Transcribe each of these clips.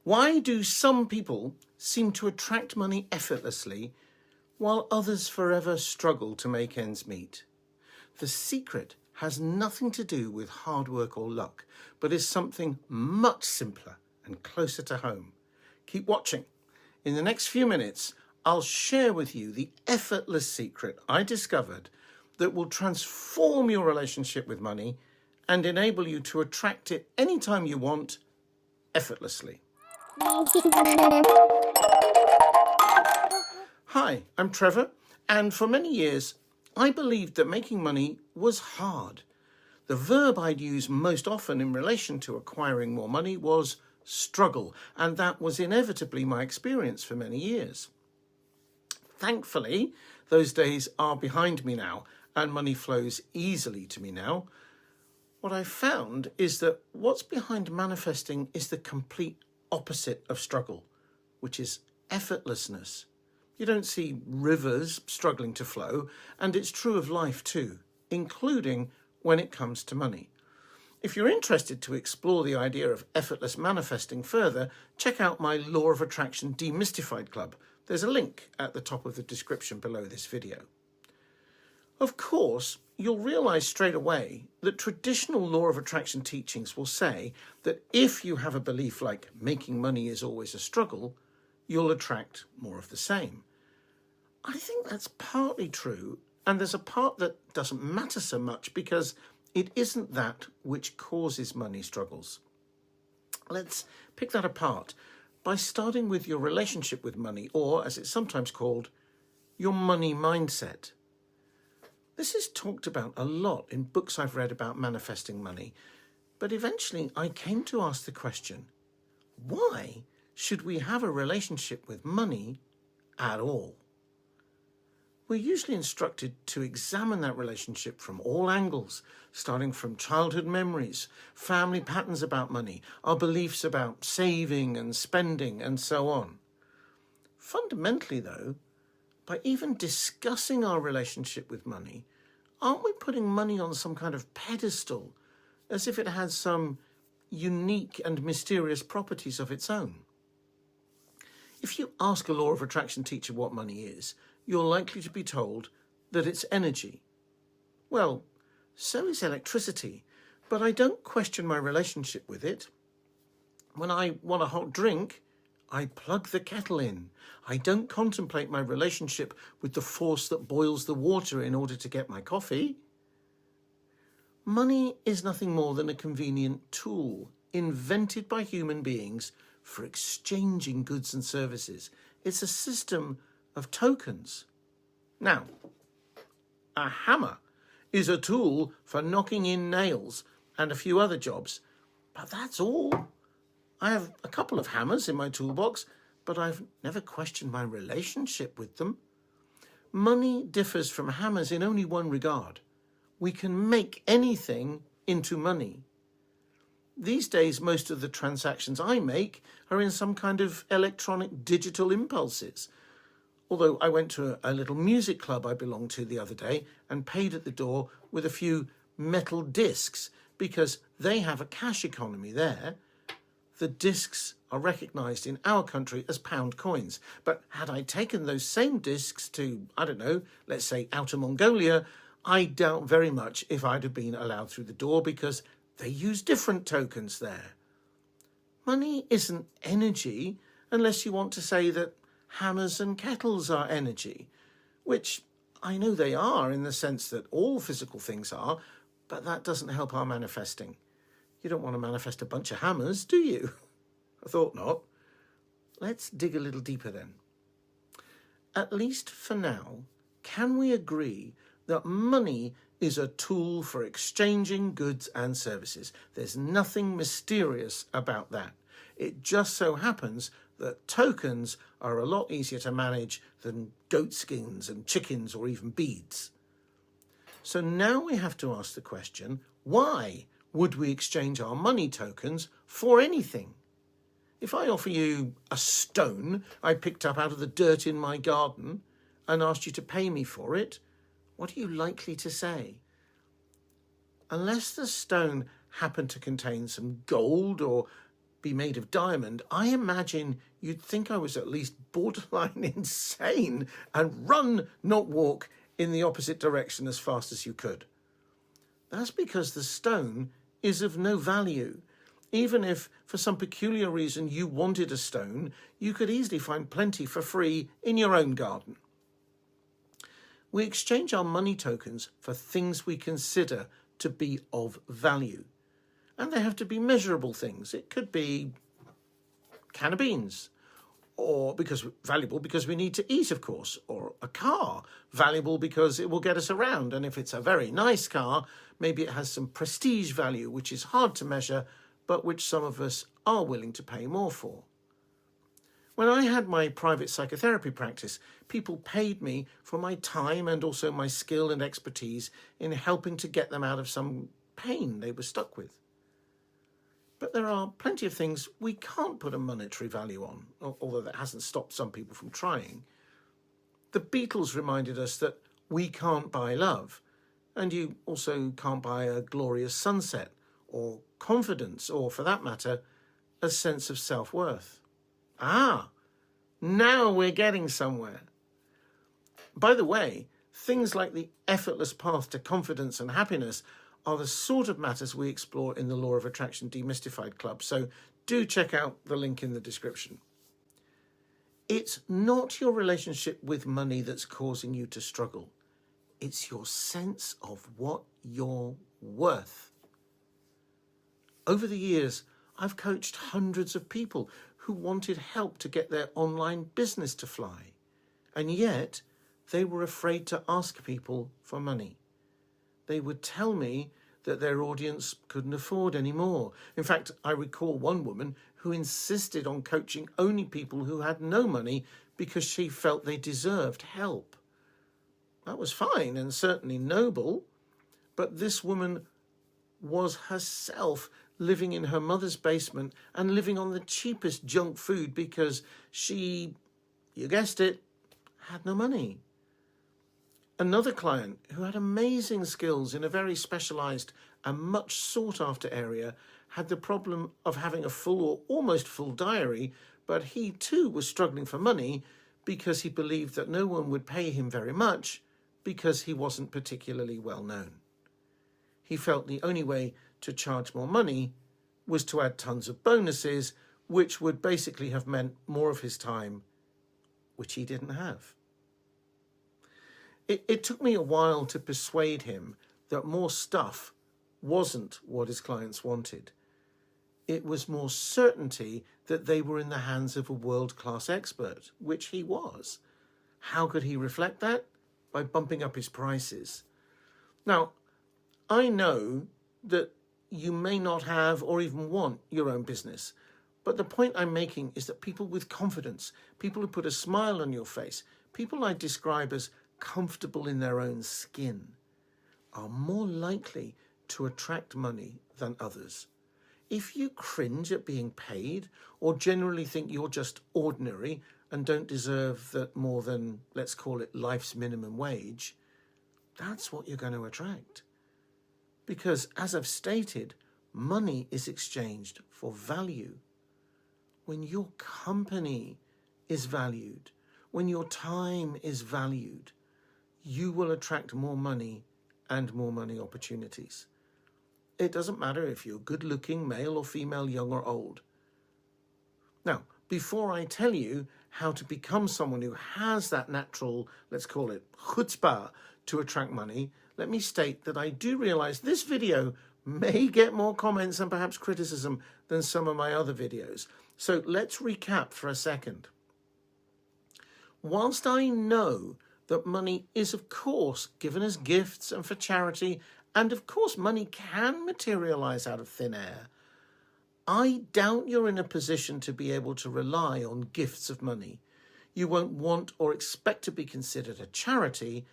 Why do some people seem to attract money effortlessly while others forever struggle to make ends meet? The secret has nothing to do with hard work or luck, but is something much simpler and closer to home. Keep watching. In the next few minutes, I'll share with you the effortless secret I discovered that will transform your relationship with money and enable you to attract it anytime you want, effortlessly. Hi, I'm Trevor, and for many years I believed that making money was hard. The verb I'd use most often in relation to acquiring more money was struggle, and that was inevitably my experience for many years. Thankfully, those days are behind me now, and money flows easily to me now. What I found is that what's behind manifesting is the complete opposite of struggle, which is effortlessness. You don't see rivers struggling to flow, and it's true of life too, including when it comes to money. If you're interested to explore the idea of effortless manifesting further, check out my Law of Attraction Demystified Club. There's a link at the top of the description below this video. Of course, you'll realize straight away that traditional law of attraction teachings will say that if you have a belief like making money is always a struggle, you'll attract more of the same. I think that's partly true, and there's a part that doesn't matter so much because it isn't that which causes money struggles. Let's pick that apart by starting with your relationship with money, or as it's sometimes called, your money mindset. This is talked about a lot in books I've read about manifesting money, but eventually I came to ask the question, why should we have a relationship with money at all? We're usually instructed to examine that relationship from all angles, starting from childhood memories, family patterns about money, our beliefs about saving and spending, and so on. Fundamentally, though, by even discussing our relationship with money, aren't we putting money on some kind of pedestal, as if it has some unique and mysterious properties of its own? If you ask a law of attraction teacher what money is, you're likely to be told that it's energy. Well, so is electricity, but I don't question my relationship with it. When I want a hot drink, I plug the kettle in. I don't contemplate my relationship with the force that boils the water in order to get my coffee. Money is nothing more than a convenient tool invented by human beings for exchanging goods and services. It's a system of tokens. Now, a hammer is a tool for knocking in nails and a few other jobs, but that's all. I have a couple of hammers in my toolbox, but I've never questioned my relationship with them. Money differs from hammers in only one regard. We can make anything into money. These days, most of the transactions I make are in some kind of electronic digital impulses. Although I went to a little music club I belonged to the other day and paid at the door with a few metal discs because they have a cash economy there. The discs are recognised in our country as pound coins. But had I taken those same discs to, I don't know, let's say Outer Mongolia, I doubt very much if I'd have been allowed through the door because they use different tokens there. Money isn't energy unless you want to say that hammers and kettles are energy, which I know they are in the sense that all physical things are, but that doesn't help our manifesting. You don't want to manifest a bunch of hammers, do you? I thought not. Let's dig a little deeper then. At least for now, can we agree that money is a tool for exchanging goods and services? There's nothing mysterious about that. It just so happens that tokens are a lot easier to manage than goat skins and chickens or even beads. So now we have to ask the question, why would we exchange our money tokens for anything? If I offer you a stone I picked up out of the dirt in my garden and asked you to pay me for it, what are you likely to say? Unless the stone happened to contain some gold or be made of diamond, I imagine you'd think I was at least borderline insane and run, not walk, in the opposite direction as fast as you could. That's because the stone is of no value. Even if, for some peculiar reason, you wanted a stone, you could easily find plenty for free in your own garden. We exchange our money tokens for things we consider to be of value. And they have to be measurable things. It could be a can of beans, or valuable because we need to eat, of course, or a car, valuable because it will get us around. And if it's a very nice car, maybe it has some prestige value, which is hard to measure, but which some of us are willing to pay more for. When I had my private psychotherapy practice, people paid me for my time and also my skill and expertise in helping to get them out of some pain they were stuck with. But there are plenty of things we can't put a monetary value on, although that hasn't stopped some people from trying. The Beatles reminded us that we can't buy love, and you also can't buy a glorious sunset, or confidence, or, for that matter, a sense of self-worth. Ah, now we're getting somewhere. By the way, things like the effortless path to confidence and happiness are the sort of matters we explore in the Law of Attraction Demystified Club, so do check out the link in the description. It's not your relationship with money that's causing you to struggle. It's your sense of what you're worth. Over the years, I've coached hundreds of people who wanted help to get their online business to fly, and yet they were afraid to ask people for money. They would tell me that their audience couldn't afford any more. In fact, I recall one woman who insisted on coaching only people who had no money because she felt they deserved help. That was fine and certainly noble, but this woman was herself living in her mother's basement and living on the cheapest junk food because she, you guessed it, had no money. Another client who had amazing skills in a very specialised and much sought-after area had the problem of having a full or almost full diary, but he too was struggling for money because he believed that no one would pay him very much because he wasn't particularly well known. He felt the only way to charge more money was to add tons of bonuses, which would basically have meant more of his time, which he didn't have. It took me a while to persuade him that more stuff wasn't what his clients wanted. It was more certainty that they were in the hands of a world-class expert, which he was. How could he reflect that? By bumping up his prices. Now, I know that you may not have or even want your own business, but the point I'm making is that people with confidence, people who put a smile on your face, people I describe as comfortable in their own skin, are more likely to attract money than others. If you cringe at being paid or generally think you're just ordinary and don't deserve that more than, let's call it, life's minimum wage, that's what you're going to attract. Because, as I've stated, money is exchanged for value. When your company is valued, when your time is valued, you will attract more money and more money opportunities. It doesn't matter if you're good-looking, male or female, young or old. Now, before I tell you how to become someone who has that natural, let's call it, chutzpah to attract money, let me state that I do realize this video may get more comments and perhaps criticism than some of my other videos. So let's recap for a second. Whilst I know that money is, of course, given as gifts and for charity, and of course money can materialize out of thin air, I doubt you're in a position to be able to rely on gifts of money. You won't want or expect to be considered a charity,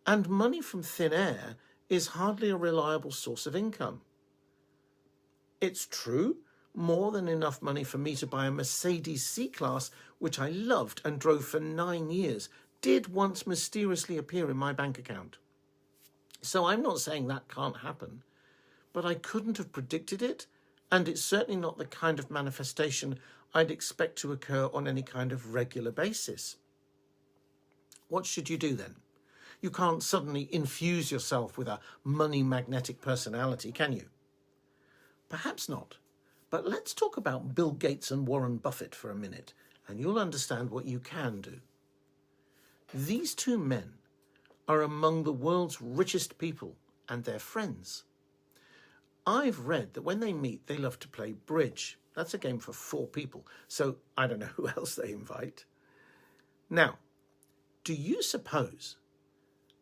and money from thin air is hardly a reliable source of income. It's true, more than enough money for me to buy a Mercedes C-Class, which I loved and drove for 9 years, did once mysteriously appear in my bank account. So I'm not saying that can't happen, but I couldn't have predicted it, And it's certainly not the kind of manifestation I'd expect to occur on any kind of regular basis. What should you do then? You can't suddenly infuse yourself with a money magnetic personality, can you? Perhaps not. But let's talk about Bill Gates and Warren Buffett for a minute, and you'll understand what you can do. These two men are among the world's richest people and their friends. I've read that when they meet, they love to play bridge. That's a game for 4 people, so I don't know who else they invite. Now, do you suppose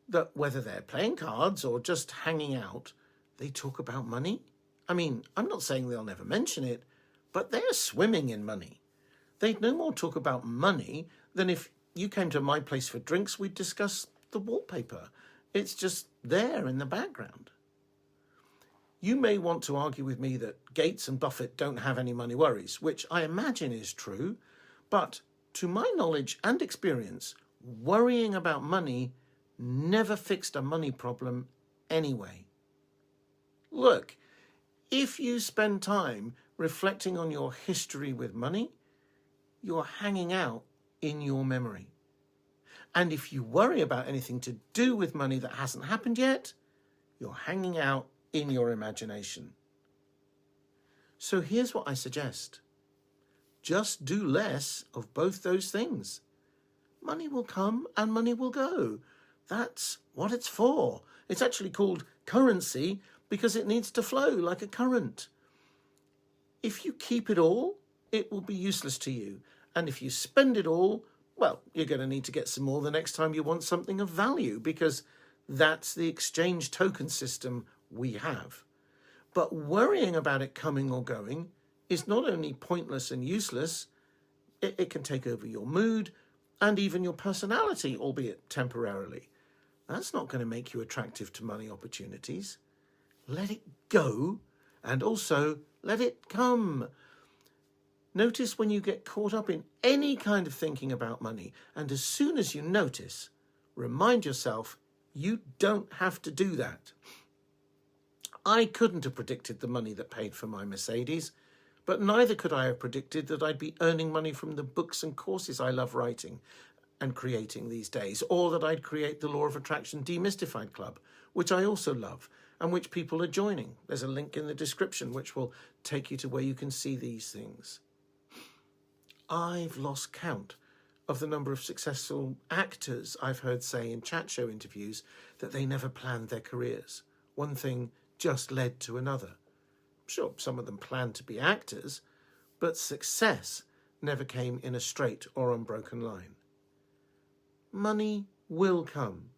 that whether they're playing cards or just hanging out, they talk about money? I mean, I'm not saying they'll never mention it, but they're swimming in money. They'd no more talk about money than if you came to my place for drinks, we'd discuss the wallpaper. It's just there in the background. You may want to argue with me that Gates and Buffett don't have any money worries, which I imagine is true, but to my knowledge and experience, worrying about money never fixed a money problem anyway. Look, if you spend time reflecting on your history with money, you're hanging out in your memory. And if you worry about anything to do with money that hasn't happened yet, you're hanging out in your imagination. So here's what I suggest. Just do less of both those things. Money will come and money will go. That's what it's for. It's actually called currency because it needs to flow like a current. If you keep it all, it will be useless to you. And if you spend it all, well, you're going to need to get some more the next time you want something of value, because that's the exchange token system we have. But worrying about it coming or going is not only pointless and useless, it can take over your mood and even your personality, albeit temporarily. That's not going to make you attractive to money opportunities. Let it go, and also let it come. Notice when you get caught up in any kind of thinking about money, and as soon as you notice, remind yourself you don't have to do that. I couldn't have predicted the money that paid for my Mercedes, but neither could I have predicted that I'd be earning money from the books and courses I love writing and creating these days, or that I'd create the Law of Attraction Demystified Club, which I also love and which people are joining. There's a link in the description which will take you to where you can see these things. I've lost count of the number of successful actors I've heard say in chat show interviews that they never planned their careers. One thing just led to another. Sure, some of them planned to be actors, but success never came in a straight or unbroken line. Money will come.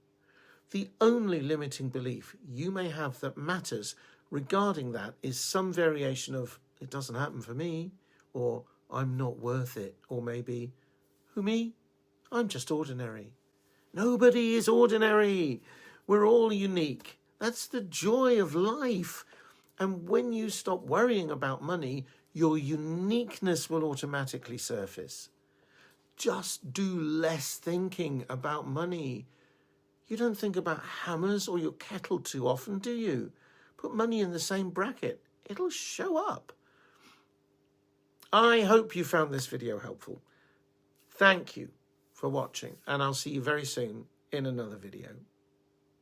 The only limiting belief you may have that matters regarding that is some variation of, it doesn't happen for me, or I'm not worth it, or maybe, who, me? I'm just ordinary. Nobody is ordinary. We're all unique. That's the joy of life. And when you stop worrying about money, your uniqueness will automatically surface. Just do less thinking about money. You don't think about hammers or your kettle too often, do you? Put money in the same bracket. It'll show up. I hope you found this video helpful. Thank you for watching, and I'll see you very soon in another video.